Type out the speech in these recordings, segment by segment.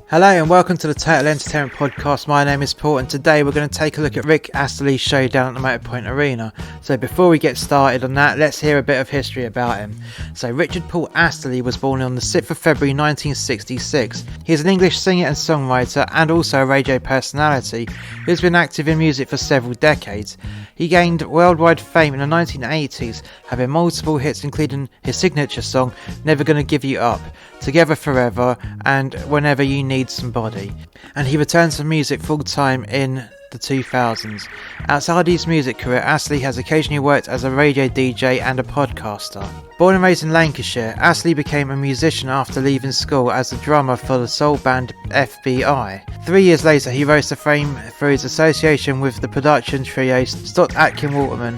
Hello and welcome to the Total Entertainment Podcast. My name is Paul and today we're going to take a look at Rick Astley's show down at the Motorpoint Arena. So before we get started on that, let's hear a bit of history about him. So Richard Paul Astley was born on the 6th of February 1966. He is an English singer and songwriter and also a radio personality who has been active in music for several decades. He gained worldwide fame in the 1980s, having multiple hits including his signature song Never Gonna Give You Up, Together Forever and Whenever You Need Somebody, and he returned to music full-time in the 2000s. Outside his music career, Astley has occasionally worked as a radio DJ and a podcaster. Born and raised in Lancashire, Astley became a musician after leaving school as the drummer for the soul band FBI. 3 years later, he rose to fame through his association with the production trio Stott Atkin Waterman,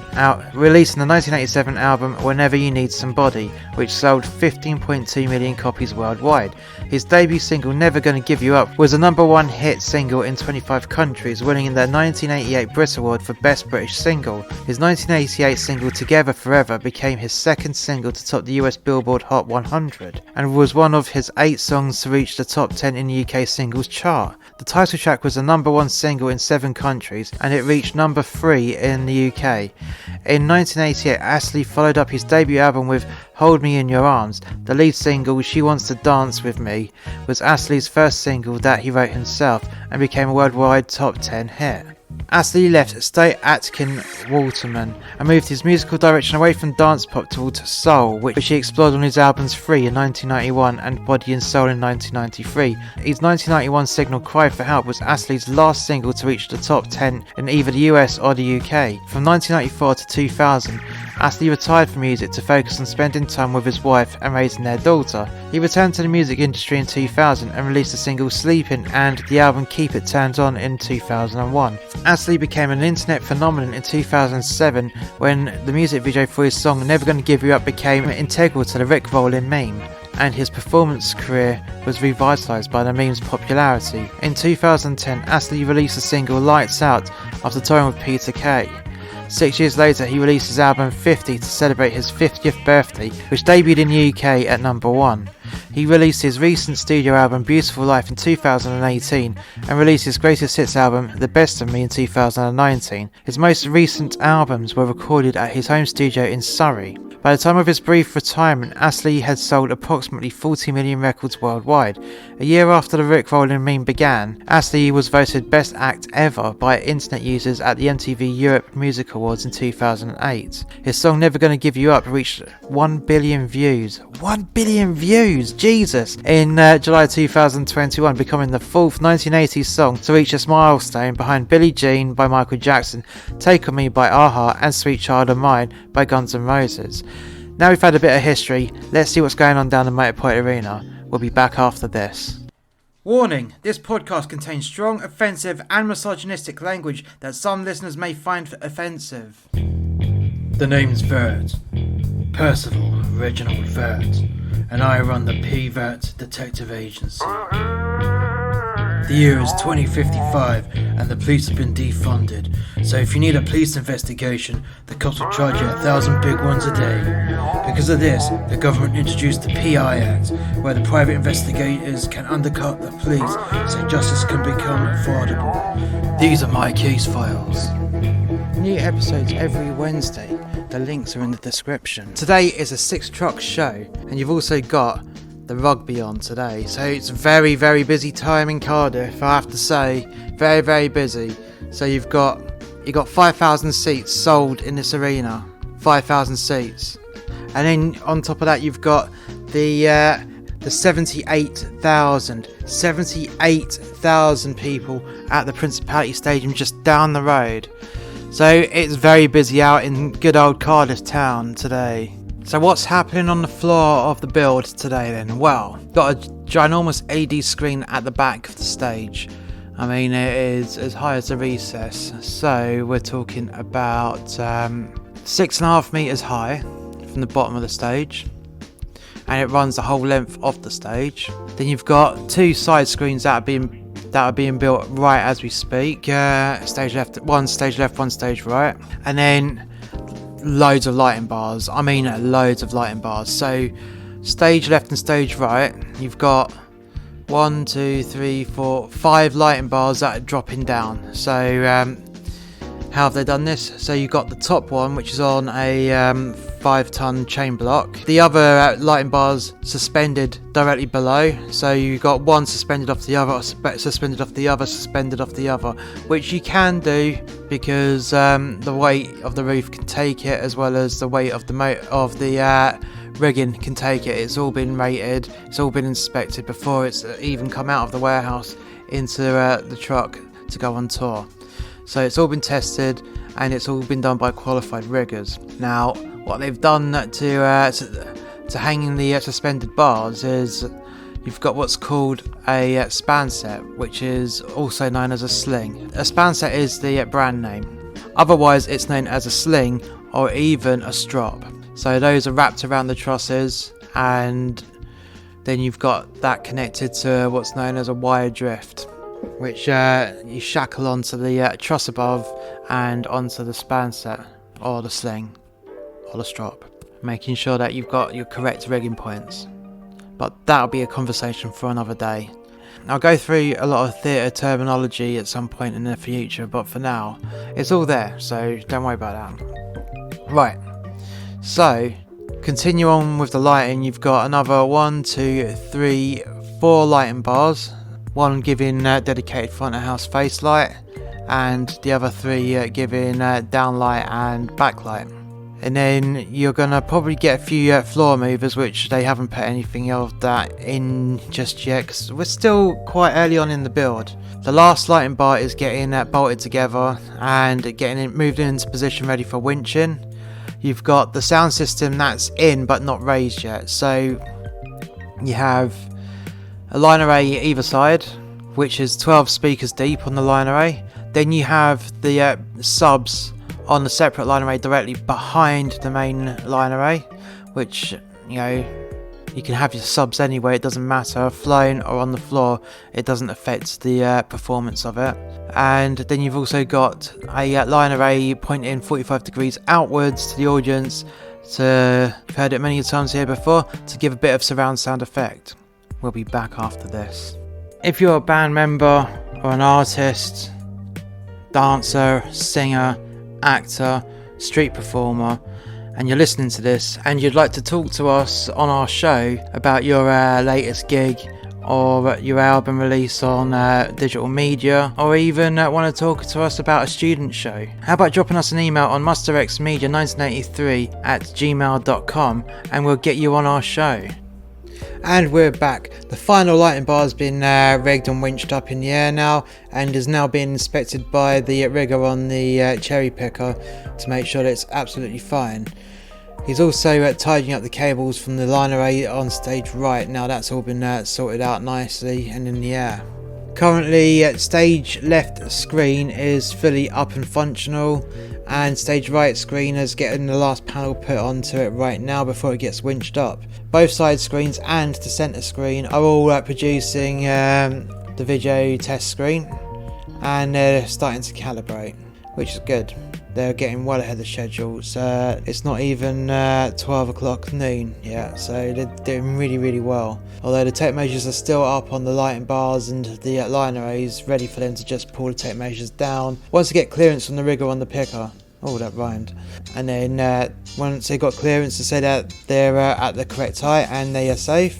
releasing the 1987 album Whenever You Need Somebody, which sold 15.2 million copies worldwide. His debut single Never Gonna Give You Up was a #1 hit single in 25 countries, winning the 1988 Brit Award for Best British Single. His 1988 single Together Forever became his second single to top the US Billboard Hot 100 and was one of his 8 songs to reach the top 10 in the UK singles chart. The title track was a #1 single in 7 countries and it reached #3 in the UK. In 1988, Astley followed up his debut album with Hold Me In Your Arms. The lead single, She Wants to Dance With Me, was Astley's first single that he wrote himself and became a worldwide top 10 hit. Astley left Stott Atkin Waterman and moved his musical direction away from dance pop towards soul, which he explored on his albums Free in 1991 and Body and Soul in 1993. His 1991 single Cry for Help was Astley's last single to reach the top 10 in either the US or the UK. From 1994 to 2000, Astley retired from music to focus on spending time with his wife and raising their daughter. He returned to the music industry in 2000 and released the single Sleeping and the album Keep It Turned On in 2001. Astley became an internet phenomenon in 2007 when the music video for his song Never Gonna Give You Up became integral to the Rick Rollin meme, and his performance career was revitalised by the meme's popularity. In 2010, Astley released the single Lights Out after touring with Peter Kay. 6 years later, he released his album 50 to celebrate his 50th birthday, which debuted in the UK at #1. He released his recent studio album Beautiful Life in 2018 and released his greatest hits album The Best of Me in 2019. His most recent albums were recorded at his home studio in Surrey. By the time of his brief retirement, Astley had sold approximately 40 million records worldwide. A year after the Rick Rollin meme began, Astley was voted Best Act Ever by internet users at the MTV Europe Music Awards in 2008. His song Never Gonna Give You Up reached 1 billion views. 1 billion views! Jesus! In July 2021, becoming the 4th 1980s song to reach this milestone behind Billie Jean by Michael Jackson, Take On Me by a-ha and Sweet Child of Mine by Guns N' Roses. Now we've had a bit of history, let's see what's going on down the Motorpoint Arena. We'll be back after this. Warning, this podcast contains strong, offensive and misogynistic language that some listeners may find offensive. The name's Vert. Percival Reginald Vert, and I run the P.I Act detective agency. The year is 2055 and the police have been defunded, so if you need a police investigation, the cops will charge you 1,000 big ones a day. Because of this, the government introduced the P.I Act, where the private investigators can undercut the police so justice can become affordable. These are my case files. New episodes every Wednesday. The links are in the description. Today is a 6-truck show, and you've also got the rugby on today, so it's a very, very busy time in Cardiff, I have to say. Very, very busy. So you've got 5,000 seats sold in this arena. 5,000 seats. And then on top of that you've got the 78,000 people at the Principality Stadium just down the road. So it's very busy out in good old Cardiff town today. So what's happening on the floor of the build today then? Well, got a ginormous LED screen at the back of the stage. I mean, it is as high as a recess. So we're talking about 6.5 meters high from the bottom of the stage. And it runs the whole length of the stage. Then you've got 2 side screens that are being built right as we speak. Stage left, one stage right. And then loads of lighting bars. I mean loads of lighting bars. So stage left and stage right, you've got 1, 2, 3, 4, 5 lighting bars that are dropping down. So how have they done this? So you've got the top one, which is on a 5-ton chain block. The other lighting bars suspended directly below. So you've got one suspended off the other, suspended off the other, suspended off the other, which you can do because the weight of the roof can take it, as well as the weight of the rigging can take it. It's all been rated, it's all been inspected before it's even come out of the warehouse into the truck to go on tour. So it's all been tested and it's all been done by qualified riggers. Now, what they've done to hanging the suspended bars is you've got what's called a span set, which is also known as a sling. A span set is the brand name. Otherwise, it's known as a sling or even a strop. So those are wrapped around the trusses, and then you've got that connected to what's known as a wire drift, which you shackle onto the truss above and onto the span set or the sling or the strop, making sure that you've got your correct rigging points. But that'll be a conversation for another day. I'll go through a lot of theatre terminology at some point in the future, but for now it's all there, so don't worry about that. Right, so continue on with the lighting. You've got another 1, 2, 3, 4 lighting bars, one giving dedicated front of house face light, and the other 3 giving downlight and backlight. And then you're gonna probably get a few floor movers, which they haven't put anything of that in just yet because we're still quite early on in the build. The last lighting bar is getting bolted together and getting it moved into position ready for winching. You've got the sound system that's in but not raised yet, so you have a line array either side, which is 12 speakers deep on the line array. Then you have the subs on the separate line array directly behind the main line array, which, you know, you can have your subs anywhere, it doesn't matter, flown or on the floor, it doesn't affect the performance of it. And then you've also got a line array pointing 45 degrees outwards to the audience, you've heard it many times here before, to give a bit of surround sound effect. We'll be back after this. If you're a band member or an artist, dancer, singer, actor, street performer, and you're listening to this and you'd like to talk to us on our show about your latest gig or your album release on digital media, or even want to talk to us about a student show, how about dropping us an email on musterxmedia1983@gmail.com and we'll get you on our show. And we're back. The final lighting bar has been rigged and winched up in the air now, and is now being inspected by the rigger on the cherry picker to make sure that it's absolutely fine. He's also tidying up the cables from the line array on stage right. Now that's all been sorted out nicely and in the air. Currently stage left screen is fully up and functional, and stage right screen is getting the last panel put onto it right now before it gets winched up. Both side screens and the centre screen are all producing the video test screen, and they're starting to calibrate, which is good. They're getting well ahead of schedule. It's not even 12 o'clock noon yet, so they're doing really well. Although the tape measures are still up on the lighting bars and the line arrays, ready for them to just pull the tape measures down once they get clearance from the rigger on the picker. Oh, that rhymed. And then once they got clearance to say that they're at the correct height and they are safe,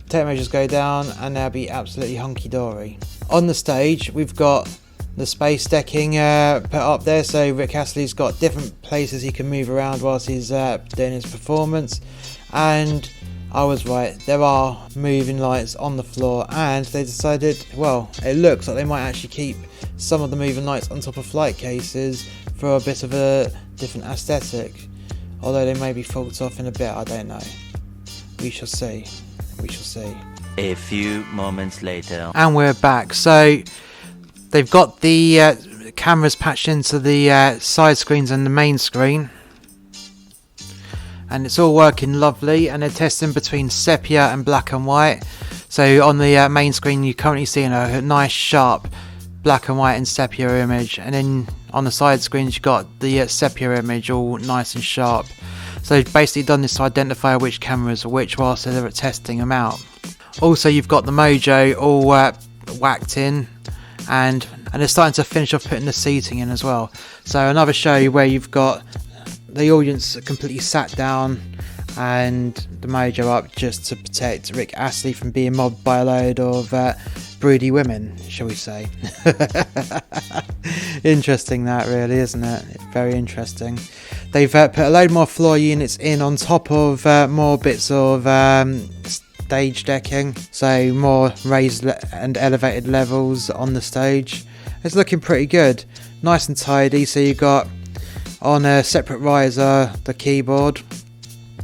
tape measures go down and they'll be absolutely hunky-dory. On the stage, we've got the space decking put up there, so Rick Astley's got different places he can move around whilst he's doing his performance. And I was right, there are moving lights on the floor, and they decided, well, it looks like they might actually keep some of the moving lights on top of flight cases for a bit of a different aesthetic, although they may be faults off in a bit, I don't know. We shall see. A few moments later. And we're back. So they've got the cameras patched into the side screens and the main screen, and it's all working lovely, and they're testing between sepia and black and white. So on the main screen you're currently seeing a nice sharp black and white and sepia image, and then on the side screens you've got the sepia image all nice and sharp. So they've basically done this to identify which cameras are which whilst they're testing them out. Also, you've got the mojo all whacked in, and they're starting to finish off putting the seating in as well. So another show where you've got the audience completely sat down and the mojo up just to protect Rick Astley from being mobbed by a load of broody women, shall we say. Interesting that, really, isn't it? Very interesting. They've put a load more floor units in on top of more bits of stage decking, so more raised and elevated levels on the stage. It's looking pretty good, nice and tidy. So you've got on a separate riser the keyboard,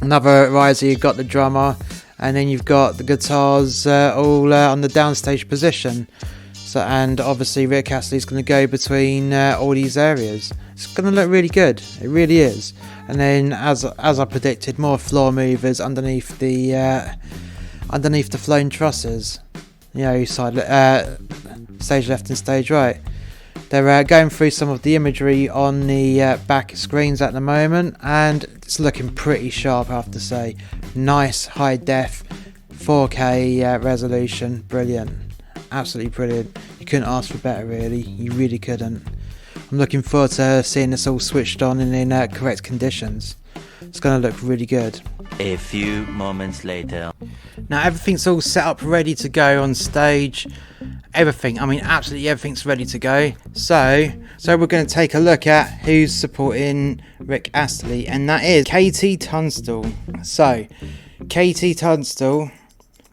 another riser you've got the drummer, and then you've got the guitars all on the downstage position. So, and obviously Rick Astley's going to go between all these areas. It's going to look really good, it really is. And then as I predicted, more floor movers underneath the flown trusses, you know, stage left and stage right. They're going through some of the imagery on the back screens at the moment, and it's looking pretty sharp, I have to say. Nice high def 4K resolution, brilliant, absolutely brilliant. You couldn't ask for better, really, you really couldn't. I'm looking forward to seeing this all switched on and in correct conditions. It's going to look really good. A few moments later. Now everything's all set up, ready to go on stage. Everything, I mean absolutely everything's ready to go. So we're going to take a look at who's supporting Rick Astley, and that is Katie Tunstall. So Katie Tunstall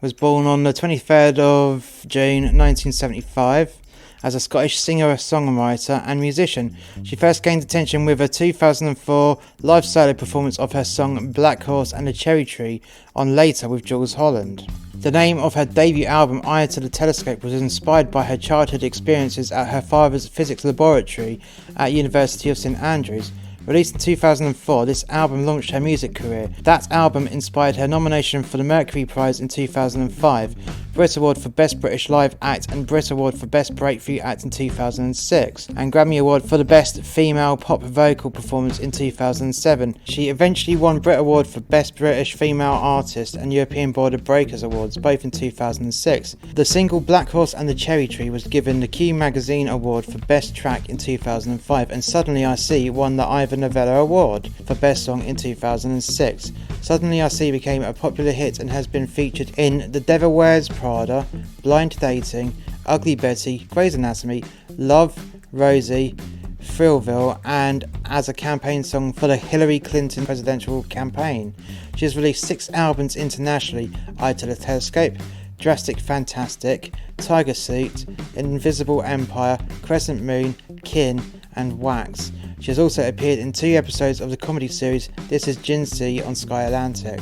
was born on the 23rd of June 1975 as a Scottish singer, songwriter and musician. She first gained attention with a 2004 live solo performance of her song Black Horse and the Cherry Tree on Later with Jules Holland. The name of her debut album, Eye to the Telescope, was inspired by her childhood experiences at her father's physics laboratory at University of St Andrews. Released in 2004, this album launched her music career. That album inspired her nomination for the Mercury Prize in 2005, Brit Award for Best British Live Act and Brit Award for Best Breakthrough Act in 2006, and Grammy Award for the Best Female Pop Vocal Performance in 2007. She eventually won Brit Award for Best British Female Artist and European Border Breakers Awards, both in 2006. The single Black Horse and the Cherry Tree was given the Q Magazine Award for Best Track in 2005, and Suddenly I See won the Ivor Novello Award for Best Song in 2006. Suddenly I See became a popular hit and has been featured in The Devil Wears Prada, Blind Dating, Ugly Betty, Grey's Anatomy, Love, Rosie, Thrillville, and as a campaign song for the Hillary Clinton presidential campaign. She has released 6 albums internationally: Eye to the Telescope, Drastic Fantastic, Tiger Suit, Invisible Empire, Crescent Moon, Kin, and Wax. She has also appeared in 2 episodes of the comedy series This Is Jinsey on Sky Atlantic.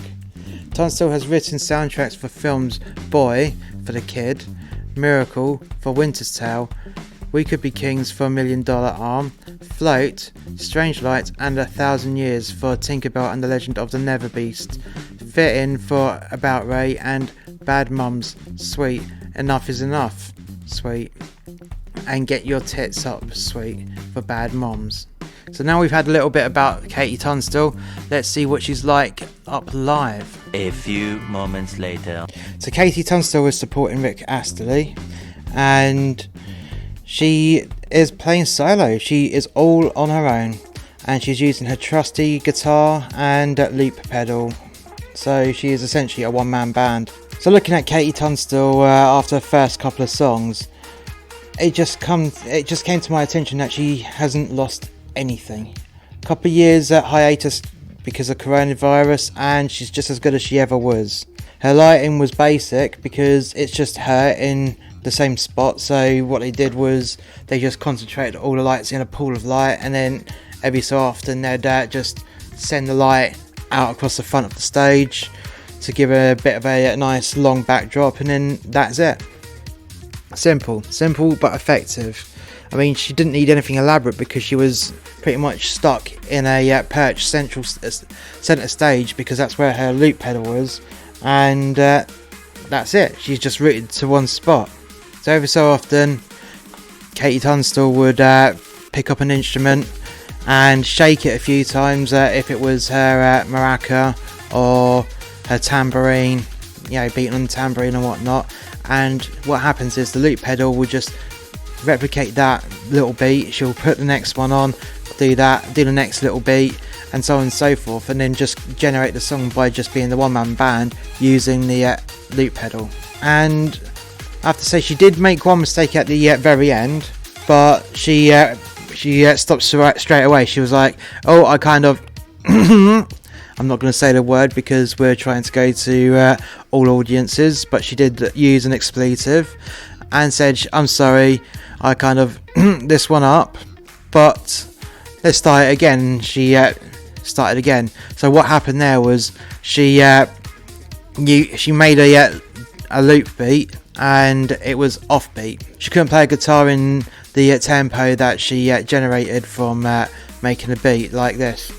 Tunstall has written soundtracks for films Boy for the Kid, Miracle for Winter's Tale, We Could Be Kings for $1 Million Arm, Float, Strange Light, and 1,000 Years for Tinkerbell and the Legend of the Nether Beast, Fit In for About Ray, and Bad Mums, Sweet, Enough Is Enough, Sweet, and Get Your Tits Up, Sweet, for Bad Moms. So now we've had a little bit about Katie Tunstall, let's see what she's like up live. A few moments later. So Katie Tunstall is supporting Rick Astley, and she is playing solo. She is all on her own, and she's using her trusty guitar and loop pedal. So she is essentially a one-man band. So looking at Katie Tunstall after the first couple of songs, it just came to my attention that she hasn't lost anything. A couple of years at hiatus because of coronavirus, and she's just as good as she ever was. Her lighting was basic because it's just her in the same spot, so what they did was they just concentrated all the lights in a pool of light, and then every so often they'd just send the light out across the front of the stage to give a bit of a nice long backdrop, and then that's it. Simple but effective. I mean, she didn't need anything elaborate because she was pretty much stuck in a perch centre stage, because that's where her loop pedal was, and that's it. She's just rooted to one spot. So every so often Katie Tunstall would pick up an instrument and shake it a few times, if it was her maraca or her tambourine, beating on the tambourine and whatnot. And what happens is the loop pedal will just replicate that little beat. She'll put the next one on, do that, do the next little beat, and so on and so forth, and then just generate the song by just being the one-man band using the loop pedal. And I have to say, she did make one mistake at the very end, but she stopped straight away. She was like, oh, I kind of I'm not going to say the word because we're trying to go to all audiences, but she did use an expletive and said, I'm sorry, I kind of this one up, but let's start it again. She started again. So what happened there was she made a loop beat and it was offbeat. She couldn't play a guitar in the tempo that she generated from making a beat like this.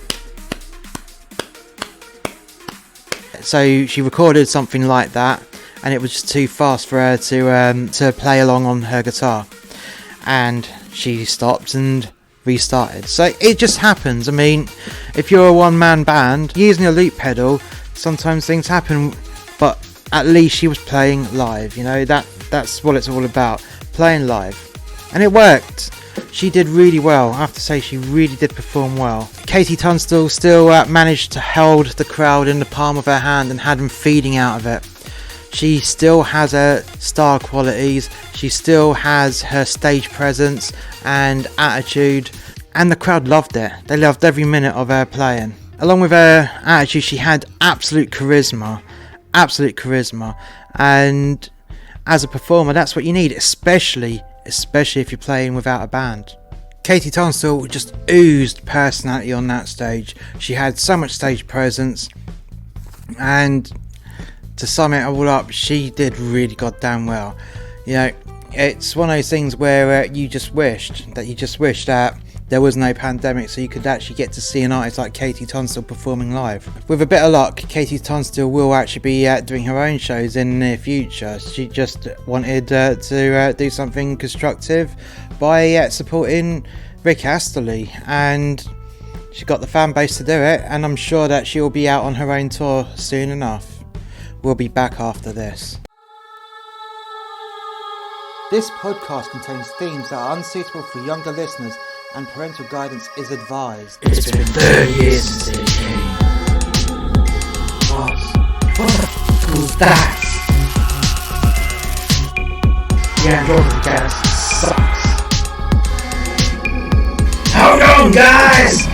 So she recorded something like that, and it was just too fast for her to play along on her guitar, and she stopped and restarted. So it just happens. I mean, if you're a one-man band using a loop pedal, sometimes things happen, but at least she was playing live. That's what it's all about, playing live, and it worked. She did really well. I have to say, she really did perform well. Katie Tunstall still managed to hold the crowd in the palm of her hand and had them feeding out of it. She still has her star qualities, she still has her stage presence and attitude, and the crowd loved it. They loved every minute of her playing. Along with her attitude, she had absolute charisma, and as a performer, that's what you need, especially if you're playing without a band. Katie Tunstall just oozed personality on that stage. She had so much stage presence, and to sum it all up, she did really goddamn well. It's one of those things where you just wished that there was no pandemic, so you could actually get to see an artist like Katie Tunstall performing live. With a bit of luck, Katie Tunstall will actually be doing her own shows in the near future. She just wanted to do something constructive by supporting Rick Astley, and she got the fan base to do it, and I'm sure that she'll be out on her own tour soon enough. We'll be back after this. This podcast contains themes that are unsuitable for younger listeners, and parental guidance is advised. It's been 30 years since they came. What was that? The Android Galaxy sucks. Hold on, guys!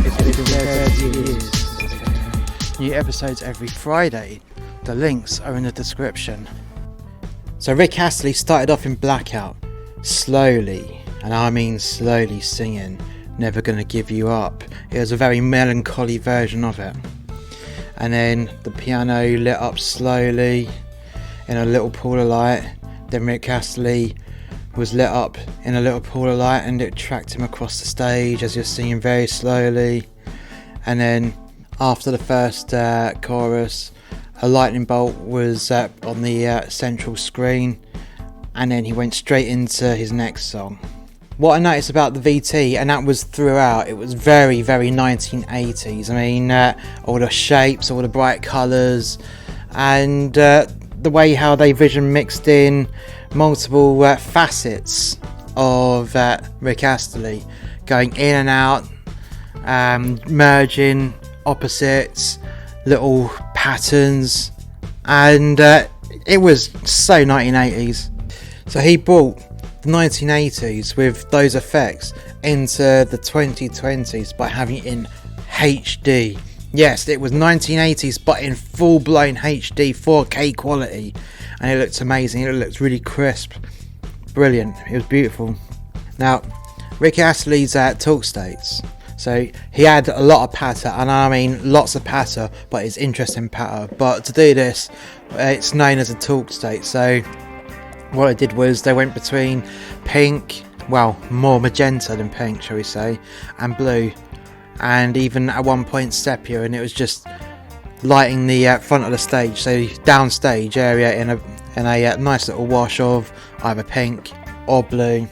It's been 30 years since they came. New episodes every Friday. The links are in the description. So Rick Astley started off in Blackout, slowly, and I mean slowly, singing Never Gonna Give You Up. It was a very melancholy version of it. And then the piano lit up slowly in a little pool of light. Then Rick Astley was lit up in a little pool of light, and it tracked him across the stage as you're singing very slowly. And then after the first chorus, a lightning bolt was on the central screen, and then he went straight into his next song. What I noticed about the VT, and that was throughout, it was very, very 1980s. I mean, all the shapes, all the bright colours, and the way how they vision mixed in multiple facets of Rick Astley, going in and out, merging opposites, little patterns, and it was so 1980s. So he brought the 1980s with those effects into the 2020s by having it in HD. Yes, it was 1980s, but in full-blown HD 4K quality, and it looked amazing. It looked really crisp, brilliant. It was beautiful. Now, Rick Astley's talk states. So he had a lot of patter, and I mean lots of patter, but it's interesting patter. But to do this, it's known as a talk state. So what I did was they went between pink, well, more magenta than pink, shall we say, and blue, and even at one point sepia, and it was just lighting the front of the stage, so downstage area in a nice little wash of either pink or blue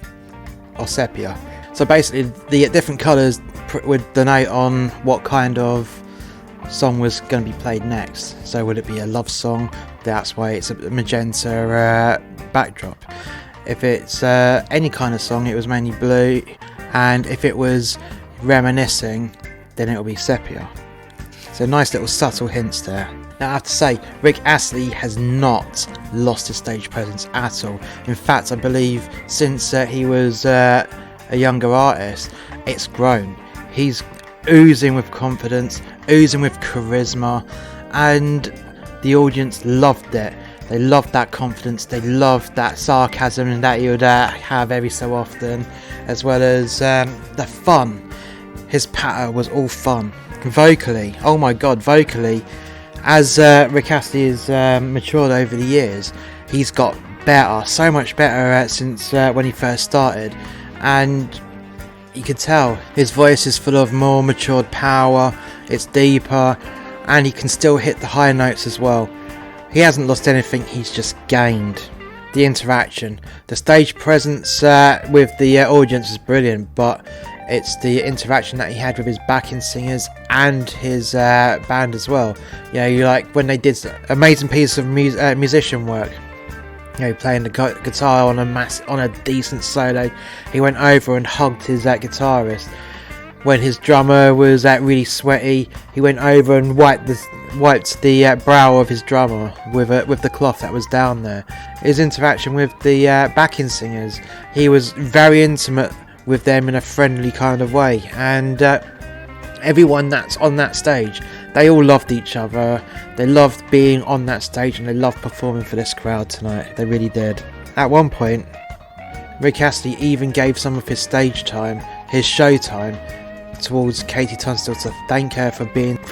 or sepia. So basically the different colours would denote on what kind of song was going to be played next. So would it be a love song? That's why it's a magenta backdrop. If it's any kind of song, it was mainly blue, and if it was reminiscing, then it'll be sepia. So nice little subtle hints there. Now I have to say, Rick Astley has not lost his stage presence at all. In fact, I believe since he was a younger artist, it's grown. He's oozing with confidence, oozing with charisma, and the audience loved it. They loved that confidence, they loved that sarcasm that he would have every so often, as well as the fun. His patter was all fun. Vocally, oh my god, vocally, as Rick Astley has matured over the years, he's got better, so much better since when he first started, and you can tell his voice is full of more matured power, it's deeper, and he can still hit the high notes as well. He hasn't lost anything, he's just gained. The interaction, the stage presence with the audience is brilliant, but it's the interaction that he had with his backing singers and his band as well. You know, like when they did amazing piece of musician work. You know, playing the guitar on a decent solo, he went over and hugged his guitarist. When his drummer was really sweaty, he went over and wiped the brow of his drummer with the cloth that was down there. His interaction with the backing singers, he was very intimate with them in a friendly kind of way, and everyone that's on that stage, they all loved each other. They loved being on that stage, and they loved performing for this crowd tonight. They really did. At one point, Rick Astley even gave some of his stage time, his show time, towards Katie Tunstall to thank her for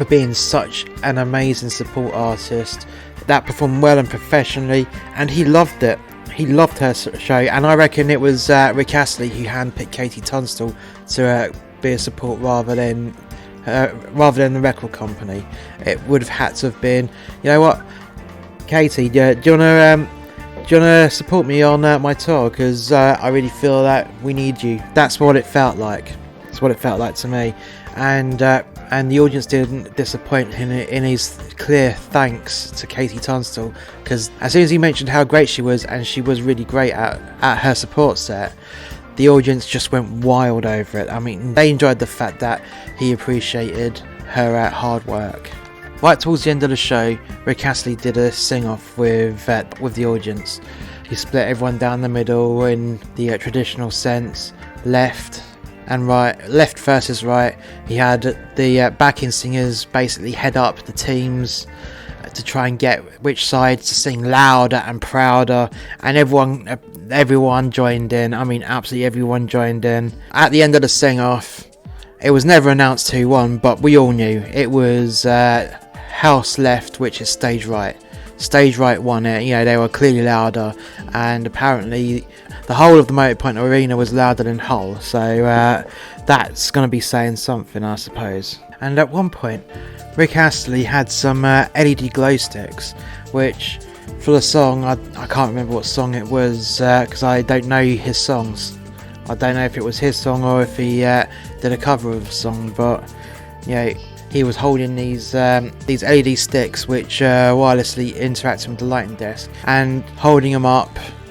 being such an amazing support artist that performed well and professionally, and he loved it. He loved her show, and I reckon it was Rick Astley who handpicked Katie Tunstall to be a support rather than the record company. It would have had to have been, you know what, Katie, do you wanna support me on my tour? Because I really feel that we need you. That's what it felt like. That's what it felt like to me, and the audience didn't disappoint in his clear thanks to Katie Tunstall, because as soon as he mentioned how great she was, and she was really great at her support set, the audience just went wild over it. I mean, they enjoyed the fact that he appreciated her hard work. Right towards the end of the show, Rick Astley did a sing-off with the audience. He split everyone down the middle in the traditional sense, left and right, left versus right. He had the backing singers basically head up the teams to try and get which side to sing louder and prouder, and everyone joined in. I mean, absolutely everyone joined in. At the end of the sing-off, it was never announced who won, but we all knew it was House Left, which is Stage Right. Stage Right won it. You know, they were clearly louder, and apparently the whole of the Motorpoint Arena was louder than Hull, so that's going to be saying something, I suppose. And at one point, Rick Astley had some LED glow sticks, which for the song, I can't remember what song it was, because I don't know his songs. I don't know if it was his song or if he did a cover of a song, but you know, he was holding these LED sticks which wirelessly interacted with the lighting desk, and holding them up.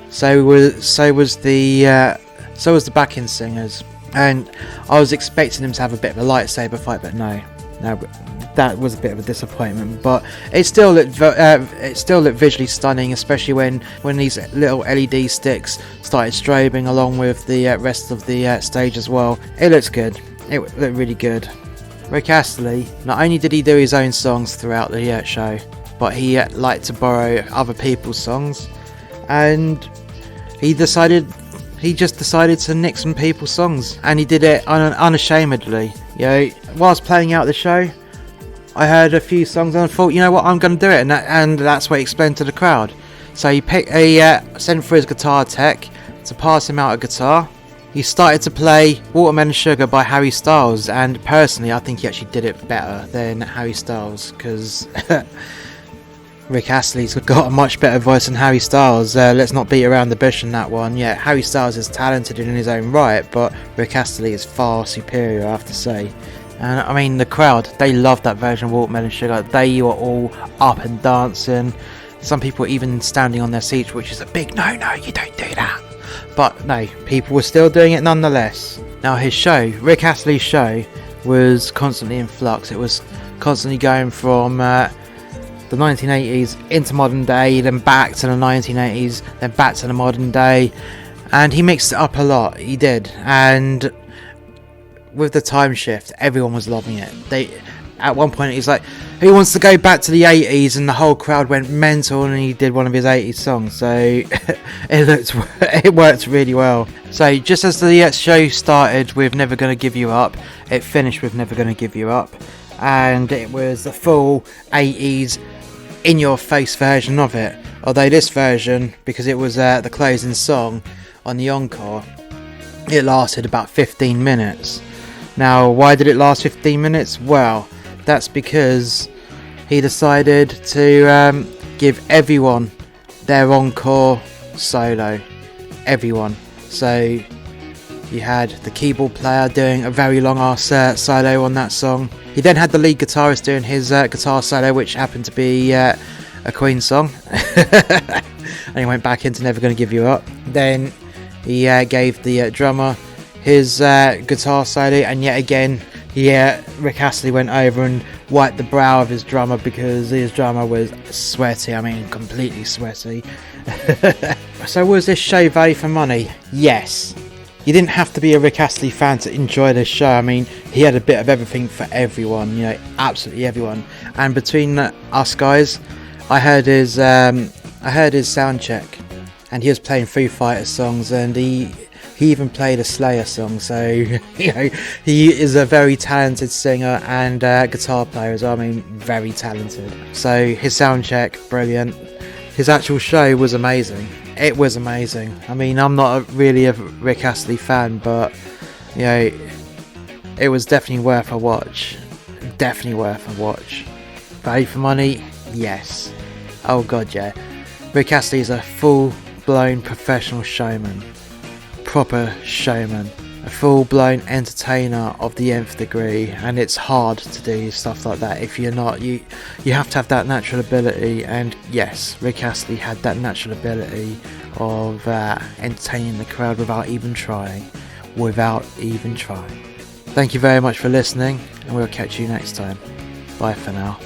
So was the backing singers, and I was expecting him to have a bit of a lightsaber fight, but no, that was a bit of a disappointment. But it still looked visually stunning, especially when these little LED sticks started strobing along with the rest of the stage as well. It looks good. It looked really good. Rick Astley, not only did he do his own songs throughout the show, but he liked to borrow other people's songs, and he just decided to nick some people's songs, and he did it unashamedly. You know, whilst playing out the show, I heard a few songs and I thought, you know what, I'm going to do it, and that's what he explained to the crowd. So he sent for his guitar tech to pass him out a guitar. He started to play Watermelon Sugar by Harry Styles, and personally I think he actually did it better than Harry Styles, because Rick Astley's got a much better voice than Harry Styles. Let's not beat around the bush on that one. Yeah, Harry Styles is talented in his own right, but Rick Astley is far superior, I have to say. And I mean, the crowd, they loved that version of Watermelon Sugar. They were all up and dancing. Some people were even standing on their seats, which is a big no, you don't do that. But no, people were still doing it nonetheless. Now his show, Rick Astley's show, was constantly in flux. It was constantly going from the 1980s into modern day, then back to the 1980s, then back to the modern day. And he mixed it up a lot, he did. And with the time shift, everyone was loving it. At one point he's like, who wants to go back to the 80s, and the whole crowd went mental, and he did one of his 80s songs. So it worked really well. So just as the show started with Never Gonna Give You Up, it finished with Never Gonna Give You Up, and it was the full 80s in your face version of it. Although this version, because it was the closing song on the encore, it lasted about 15 minutes. Now, why did it last 15 minutes? Well, that's because he decided to give everyone their encore solo. Everyone. So you had the keyboard player doing a very long ass solo on that song. He then had the lead guitarist doing his guitar solo, which happened to be a Queen song. And he went back into Never Gonna Give You Up. Then he gave the drummer his guitar solo, and yet again Rick Astley went over and wiped the brow of his drummer, because his drummer was sweaty. I mean, completely sweaty. So was this show value for money? Yes. You didn't have to be a Rick Astley fan to enjoy this show. I mean, he had a bit of everything for everyone, absolutely everyone. And between us guys, I heard his sound check, and he was playing Foo Fighters songs, and he even played a Slayer song. So he is a very talented singer and guitar player as well. I mean, very talented. So his sound check, brilliant. His actual show was amazing. It was amazing. I mean, I'm not really a Rick Astley fan, but it was definitely worth a watch. Definitely worth a watch. Value for money? Yes. Oh god, yeah. Rick Astley is a full-blown professional showman. Proper showman. A full-blown entertainer of the nth degree, and it's hard to do stuff like that if you're not. You have to have that natural ability, and yes, Rick Astley had that natural ability of entertaining the crowd without even trying. Thank you very much for listening, and we'll catch you next time. Bye for now.